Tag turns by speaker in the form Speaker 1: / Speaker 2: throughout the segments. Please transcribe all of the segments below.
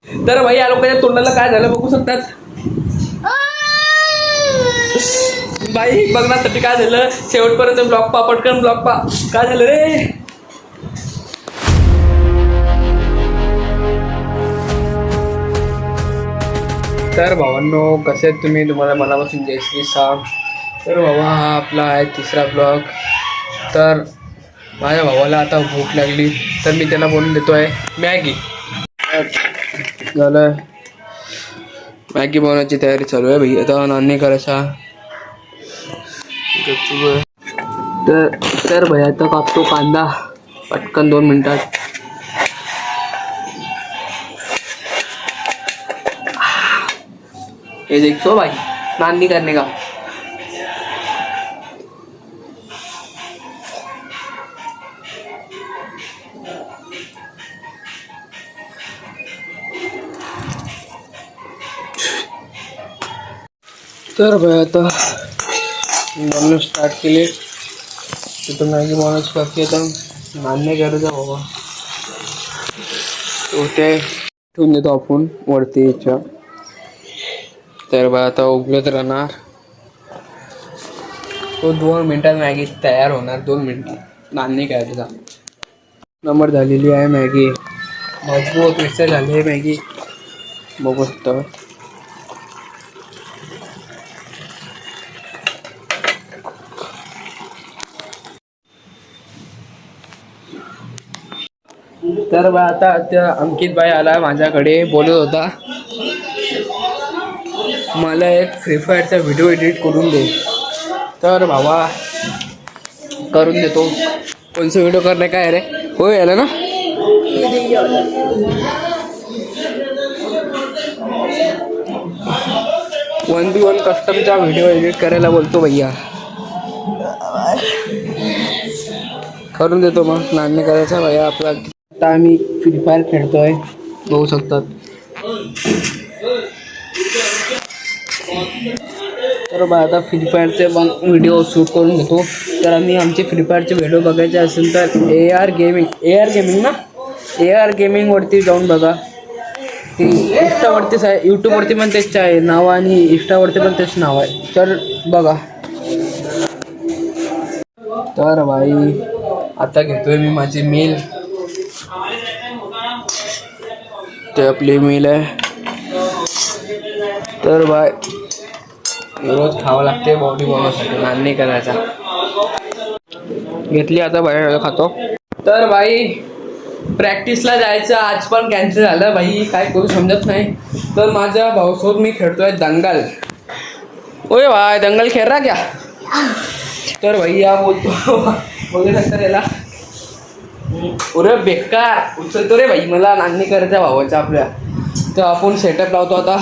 Speaker 1: तर भाई या लोकांच्या तोंडाला काय झालं बघू शकतात भाई. बघण्यासाठी काय झालं शेवटपर्यंत ब्लॉग पा पटकन ब्लॉग पा. काय झालं रे. तर भावांनो कसे आहेत तुम्ही. तुम्हाला मनापासून जय श्री राम. तर भावा हा आपला आहे तिसरा ब्लॉग. तर माझ्या भावाला आता भूक लागली तर मी त्याला बोलून देतो आहे मॅगी. झालं मॅगी बनवायची तयारी चालू आहे भाई. आता नाणी करायचा तर भाई आता कापतो कांदा पटकन 2 मिनिटात. ये देखो भाई नानी करने का. तर भाई आता बनवून स्टार्ट केले. तिथं मॅगी बनवायची बाकी आता नाणी करायचा बाबा. तो ते ठेवून देतो आपण वरती याच्या. तर बा आता उघडत राहणार. तो 2 मिनिटात मॅगी तयार होणार. 2 मिनिटात नाणी करायचा. नंबर झालेली आहे मॅगी. मजबूत मिक्सर झाली आहे मॅगी बघू शकतो. तर बा आता त्या अंकित भाई आला माझ्याकडे बोलत होता मला एक फ्री फायरचा व्हिडिओ एडिट करून दे. तर भावा करून देतो. कोणचा व्हिडिओ करणे काय रे. हो याला ना 1v1 कस्टमचा व्हिडिओ एडिट करायला बोलतो भैया. करून देतो मग नाणी करायचा भैया आपला. आता आम्ही फ्री फायर खेळतोय बघू शकतात. तर बा आता फ्री फायरचे व्हिडिओ शूट करून घेतो. तर आम्ही आमचे फ्री फायरचे व्हिडिओ बघायचे असेल तर AR गेमिंग ना AR गेमिंगवरती जाऊन बघा. ती इंस्टावरतीच आहे. यूट्यूबवरती पण तेच आहे नाव आणि इंस्टावरती पण तेच नाव आहे. तर बघा. तर भाई आता घेतोय मी माझी मील. ते आपली मील आहे. तर बाय रोज खावं लागते बॉडी बनवण्यासाठी. नाणी करायचा घेतली आता बाहेर खातो. तर भाई प्रॅक्टिसला जायचं आज पण कॅन्सल झालं भाई. काय करू समजत नाही. तर माझ्या भाऊसोबत मी खेळतोय दंगल. ओय भाई दंगल खेळ रहा क्या. तर भाई या बोलतो बघू शकता याला. अरे बेकार उचलतो रे भाई. मला नाणी करायच्या भावाच्या आपल्या. तर आपण सेटअप लावतो आता.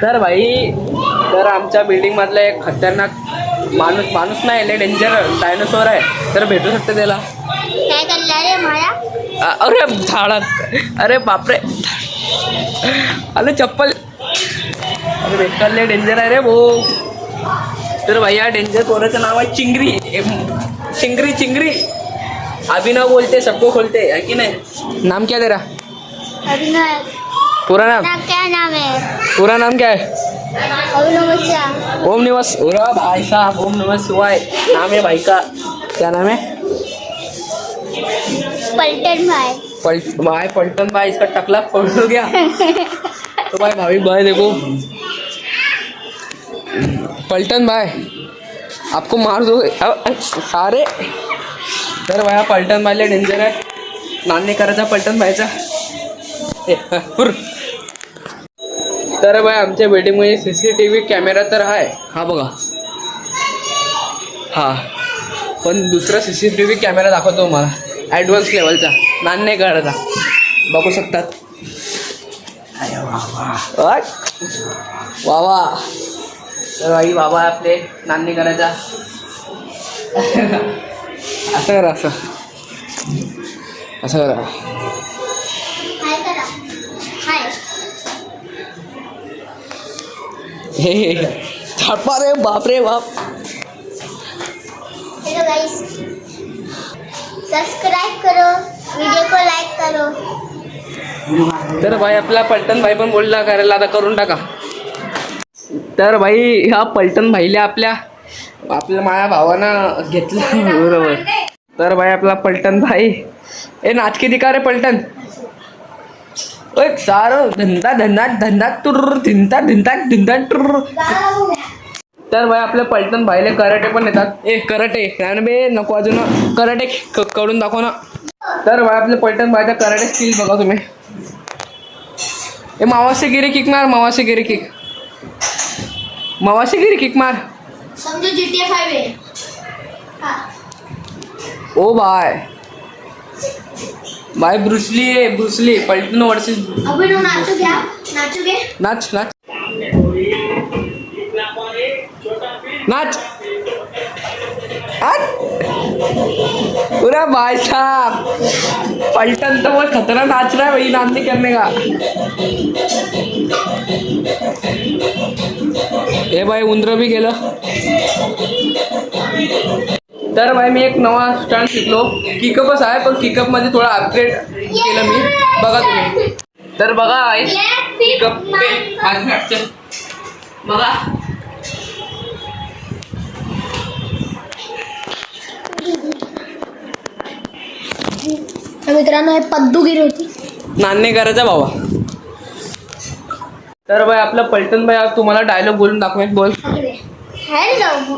Speaker 1: तर भाई तर आमच्या बिल्डिंग मधला एक खतरनाक माणूस नाही लय डेंजर डायनोसॉर आहे. तर भेटू शकते त्याला.
Speaker 2: काय करणार रे मला.
Speaker 1: अरे झाडात. अरे बापरे अरे चप्पल. अरे बेकार लय डेंजर आहे रे भाऊ. तर भाई या डेंजर पोराचं नाव आहे चिंगरी. चिंगरी अभिनव बोलते सबको खोलते है कि नहीं. नाम क्या तेरा.
Speaker 2: अभिनव.
Speaker 1: पूरा नाम
Speaker 2: क्या नाम है.
Speaker 1: पूरा नाम क्या है.
Speaker 2: अभिनव.
Speaker 1: ओम निवास. भाई साहब ओम नमः शिवाय नाम है भाई का. क्या नाम है.
Speaker 2: पलटन भाई.
Speaker 1: पलटन भाई. इसका टकला पलट हो गया. तो भाई भाई देखो पलटन भाई आपको मार दो सारे. तर भाई पलटन भाईला डेंजर आहे. नाणी करायचा पलटन भाईचा. तर भाई आमच्या बिल्डिंगमध्ये CCTV कॅमेरा तर आहे. हा बघा हां, पण दुसरा CCTV कॅमेरा दाखवतो मला, ॲडव्हान्स लेवलचा, नान्हे गडाचा, बघू शकतात. वा वा, तर बाई बाबा आपले नान्हे गडाचा. असं करा, असं करा.
Speaker 2: हाय करा. हाय.
Speaker 1: हे थापा रे बाप रे बाप.
Speaker 2: हेलो गाइस, सब्सक्राइब करो, वीडियो को लाइक करो.
Speaker 1: तर भाई आपला पलटण भाई पण बोलला करायला, आता करून टाका. तर भाई ह्या पलटण भाईला आपल्या माझ्या भावानं घेतलं बरोबर. तर भाई आपला पलटण भाई, ए नाच किती का रे पलटण. एक सारं धंदा धंदा धंदा टुर धिंता धिंता धिंता टुर. तर भाई आपल्या पलटण भाईले कराटे पण येतात. ए कराटे काय ना बे, नको अजून कराटे करून दाखव ना. तर भाई आपल्या पलटण भाईचा कराटे स्किल बघा तुम्ही. ए मावासे गिरी किक मार, मावासे गिरी किक, मावासे गिरी किक मार.
Speaker 2: समझो GTA 5 है. हाँ.
Speaker 1: ओ भाई भाई ब्रुसली आहे, ब्रुसली पलटण वर्सेस.
Speaker 2: अभी तो नाचोगे आप? नाचोगे?
Speaker 1: नाच नाच नाच. पूरा भाई साहब पलटन तो बहुत खतरा नाच रहा है वही नाच नहीं करने का. ए भाई उंदर भी गेलं. तर भाई मी एक नवा स्टंट शिकलो. किकअपच आहे, पण किकअप मध्ये थोडा अपग्रेड केलं मी, बघा तुम्ही. तर बघा आहे किकअप बघा.
Speaker 2: मित्रांनो हे पद्दूगिरी होती.
Speaker 1: नान्हे करायचा भावा. तर भाई आपलं पलटण भाई तुम्हाला डायलॉग बोलून दाखवेन. बोल.
Speaker 2: हेलो.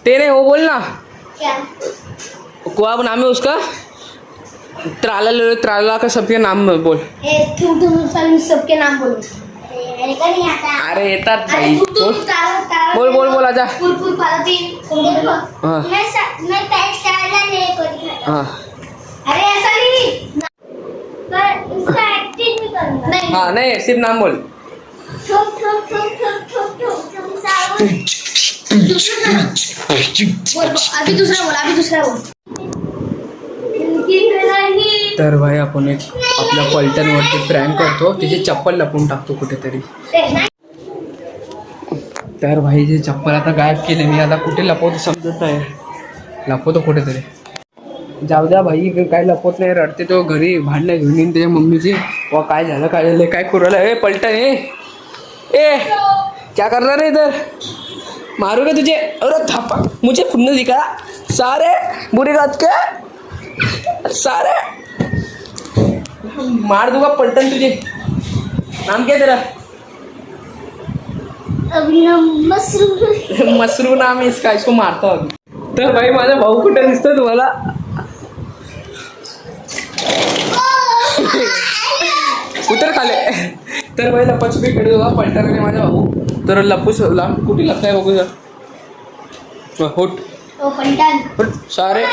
Speaker 1: ते नाही हो, बोल ना.
Speaker 2: क्या?
Speaker 1: क्या नाम है उसका, त्राला का सबके नाम बोल.
Speaker 2: तुम सबके नाम बोलो. मेरे को नहीं आता.
Speaker 1: अरे येतात भाई.
Speaker 2: बोल
Speaker 1: बोल बोल आजा.
Speaker 2: पुरपुर पालतीन. देखो.
Speaker 1: हाँ.
Speaker 2: मैं पैर डालना नहीं कोई.
Speaker 1: हाँ
Speaker 2: अरे ऐसा नहीं. पर उसका एक्टिंग भी करना. नहीं.
Speaker 1: हाँ नहीं, सिर्फ नाम बोल.
Speaker 2: ठुक ठुक ठुक ठुक ठुक ठुक ठुक सावन. बोल. अभी दूसरा बोल.
Speaker 1: तर भाई आपण एक आपल्या पलटणवरती प्रँक करतो. तिची चप्पल लपून टाकतो कुठेतरी. तर भाई जी चप्पल आता गायब केली मी, आता कुठे लपवतो समजत नाही. लपवतो कुठेतरी. जाऊ द्या भाई, काय लपवत नाही. रडते तो घरी भांडणं घेऊन येईन त्याच्या मम्मीची. वा काय झालं काय करू राहिलं. ए पलटण ए क्या कर रहा रे इधर, मारू का तुझे. अरे थापा मुझे खुन्ने दिखा सारे बुरी बात के सारे मार दूंगा पलटन तुझे. नाम क्या तेरा. मसरू नाम है इसका, इसको मारता हूँ अभी. तर भाई माझा भाऊ कुठे दिसतो तुम्हाला. उतर खाले. तर भाई लपाछपी खेळत होता पलटन आणि माझा भाऊ. तर कुठे लपताय बघू सर. होट सारे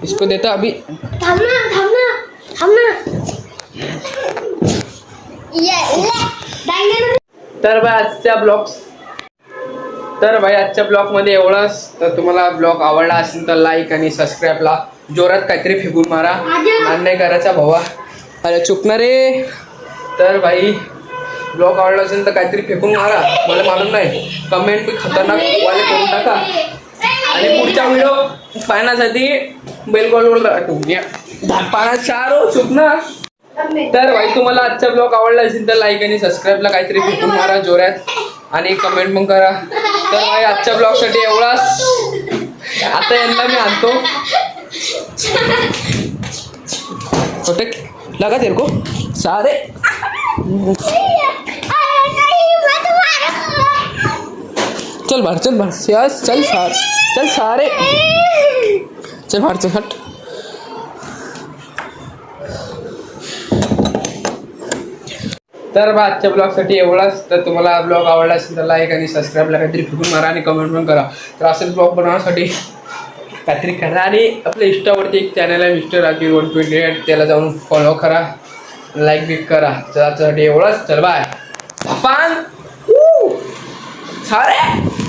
Speaker 1: इसको देता अभी. तर भाई आजच्या ब्लॉगमध्ये एवढंच. तर तुम्हाला ब्लॉग आवडला असेल तर लाईक आणि सबस्क्राईबला जोरात काहीतरी फेकून मारा. नान्हे करायचा भावा. अरे चुकणार रे. तर भाई ब्लॉग आवडला असेल तर काहीतरी फेकून मारा. मला मालूम नाही, कमेंट बी खतरनाक वाले करून टाका. आणि पुढच्या व्हिडिओ पाहण्यासाठी बेल कॉल पाहण्यात चार चुकणार. तर भाई तुम्हाला आजचा ब्लॉग आवडला असेल तर लाईक आणि सबस्क्राईबला काहीतरी फेकून मारा जोरात, आणि कमेंट पण करा. तर भाई आजच्या ब्लॉगसाठी एवढाच. आता यांना मी आणतो. छोटे लगा तेरे को सारे. चल बाहर चल सारे चल बाहर चल हट. तर बा आजच्या ब्लॉगसाठी एवढाच. तर तुम्हाला ब्लॉग आवडला असेल तर लाईक आणि सबस्क्राईबला काहीतरी फिकून मारा आणि कमेंट पण करा. तर असेच ब्लॉग बनवण्यासाठी काहीतरी करा. आणि आपल्या इंस्टावरती एक चॅनल आहे मिस्टर राजू 128, त्याला जाऊन फॉलो करा, लाईक बिक करा. तर आजच्यासाठी एवढंच. चल बाय. पान सारे